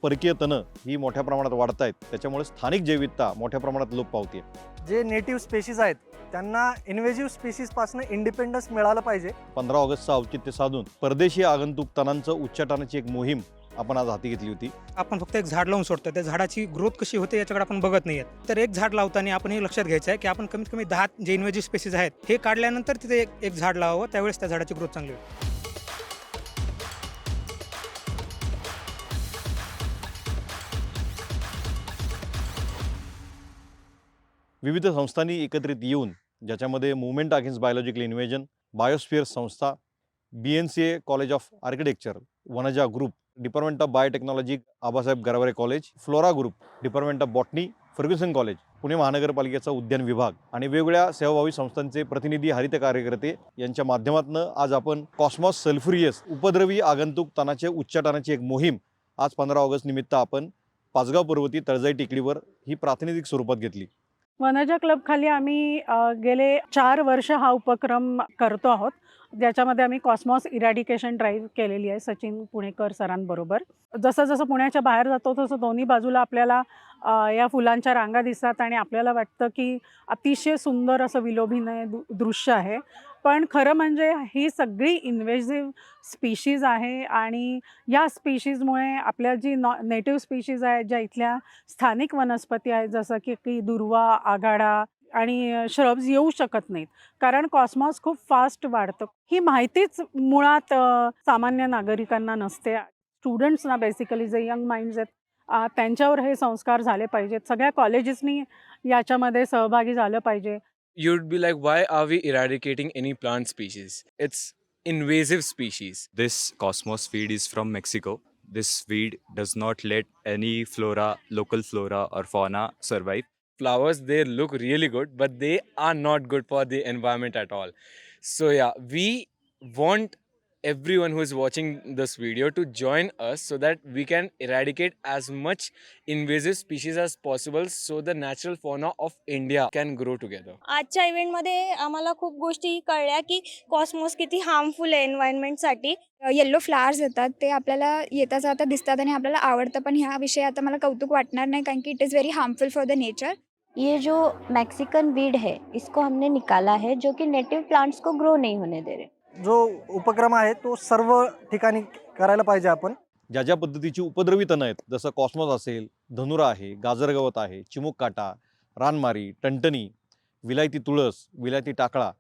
परकीय तणं ही मोठ्या प्रमाणात वाढत आहेत, त्याच्यामुळे स्थानिक जैविकता मोठ्या प्रमाणात लोप पावते. जे नेटिव्ह स्पेशीज आहेत त्यांना इन्व्हेजिव्ह स्पेशीजपासून इंडिपेंडन्स मिळालं पाहिजे. 15 ऑगस्टचं औचित्य साधून परदेशी आगंतुक तणांचं उच्चाटनाची एक मोहीम आपण आज हाती घेतली होती. आपण फक्त एक झाड लावून सोडतो, त्या झाडाची ग्रोथ कशी होते याच्याकडे आपण बघत नाहीये. तर एक झाड लावताना आपण हे लक्षात घ्यायचं आहे की आपण कमीत कमी 10 जे इन्व्हेजिव्ह स्पेसीज आहेत हे काढल्यानंतर तिथे एक झाड लावावं, त्यावेळेस त्या झाडाची ग्रोथ चांगली होईल. विविध संस्थांनी एकत्रित येऊन ज्याच्यामध्ये movement against biological invasion, biosphere संस्था, BNCA college of architecture, Vanaja group, department of biotechnology Abasaheb Garware college, Flora group, department of botany, Fergusson college, Pune महानगरपालिकेचा उद्यान विभाग आणि वेगवेगळ्या सेवाभावी संस्थांचे प्रतिनिधी, हरित कार्यकर्ते यांच्या माध्यमातून आज आपण कॉस्मॉस सल्फ्युरियस उपद्रवी आगंतुक तणाचे उच्चाटनाची एक मोहीम आज 15 ऑगस्ट निमित्त आपण पाचगाव पर्वती तळजाई टेकडीवर ही प्रातिनिधिक स्वरूपात घेतली. वनजा क्लब खाली आम्ही गेले 4 वर्ष हा उपक्रम करतो आहोत, ज्याच्यामध्ये आम्ही कॉस्मॉस इरॅडिकेशन ड्राईव्ह केलेली आहे सचिन पुणेकर सरांबरोबर. जसं जसं पुण्याच्या बाहेर जातो तसं दोन्ही बाजूला आपल्याला या फुलांच्या रांगा दिसतात आणि आपल्याला वाटतं की अतिशय सुंदर असं विलोभनीय दृश्य आहे. पण खरं म्हणजे ही सगळी इन्व्हेजिव्ह स्पीशीज आहे आणि या स्पीशीजमुळे आपल्या जी नेटिव्ह स्पीशीज आहेत, ज्या इथल्या स्थानिक वनस्पती आहेत जसं की दुर्वा, आघाडा आणि श्रब्स येऊ शकत नाहीत, कारण कॉस्मॉस खूप फास्ट वाढतं. ही माहितीच मुळात सामान्य नागरिकांना नसते. स्टुडंट्सना बेसिकली जे यंग माइंड्स आहेत त्यांच्यावर हे संस्कार झाले पाहिजेत. सगळ्या कॉलेजेसनी याच्यामध्ये सहभागी झालं पाहिजे. You'd be like, why are we eradicating any plant species? It's invasive species. This Cosmos weed is from Mexico. This weed does not let any flora, local flora or fauna survive. Flowers, they look really good, but they are not good for the environment at all. So yeah, we want everyone who is watching this video to join us so that we can eradicate as much invasive species as possible so the natural fauna of India can grow together. आजच्या इव्हेंटमध्ये आम्हाला खूप गोष्टी कळल्या की Cosmos किती harmful आहे एन्व्हायरमेंटसाठी. Yellow flowers येतात, ते आपल्याला येता जाता दिसतात आणि आपल्याला आवडतं, पण ह्या विषयी आता मला कौतुक वाटणार नाही कारण की it is very harmful for the nature. ये जो मैक्सिकन वीड है इसको हमने निकाला है, जो कि नेटिव प्लांट्स को ग्रो नहीं होने दे रहे. जो उपक्रम आहे तो सर्व ठिकाणी करायला पाहिजे आपण. ज्या ज्या पद्धतीची उपद्रवी तणं आहेत, जसं कॉस्मॉस असेल, धनुरा आहे, गाजरगवत आहे, चिमुक काटा, रानमारी, टणटणी, विलायती तुळस, विलायती टाकळा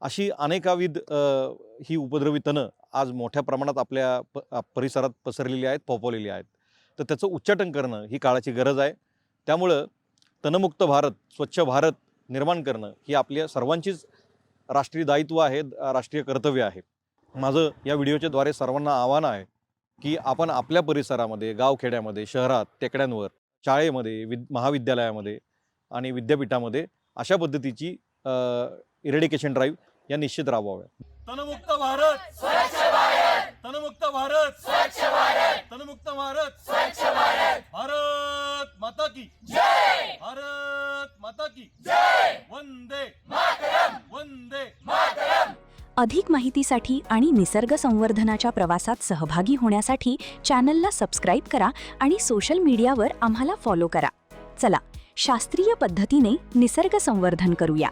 अशी अनेकाविध ही उपद्रवी तणं आज मोठ्या प्रमाणात आपल्या परिसरात पसरलेली आहेत, फोफवलेली आहेत. तर त्याचं उच्चाटन करणं ही काळाची गरज आहे. त्यामुळं तणमुक्त भारत, स्वच्छ भारत निर्माण करणं ही आपल्या सर्वांचीच राष्ट्रीय दायित्व आहे, राष्ट्रीय कर्तव्य आहे. माझं या व्हिडिओच्या द्वारे सर्वांना आव्हान आहे की आपण आपल्या परिसरामध्ये, गावखेड्यामध्ये, शहरात, टेकड्यांवर, शाळेमध्ये, महाविद्यालयामध्ये आणि विद्यापीठामध्ये अशा पद्धतीची इरेडिकेशन ड्राईव्ह या निश्चित राबवाव्या. तणमुक्त भारत, स्वच्छ भारत, तणमुक्त भारत, स्वच्छ भारत, तणमुक्त भारत, स्वच्छ भारत. भारत माता की जय, भारत माता की जय. वंदे मातरम, वंदे मातरम. अधिक माहितीसाठी आणि निसर्ग संवर्धनाच्या प्रवासात सहभागी होण्यासाठी चॅनलला सबस्क्राईब करा आणि सोशल मीडियावर आम्हाला फॉलो करा. चला, शास्त्रीय पद्धतीने निसर्ग संवर्धन करूया.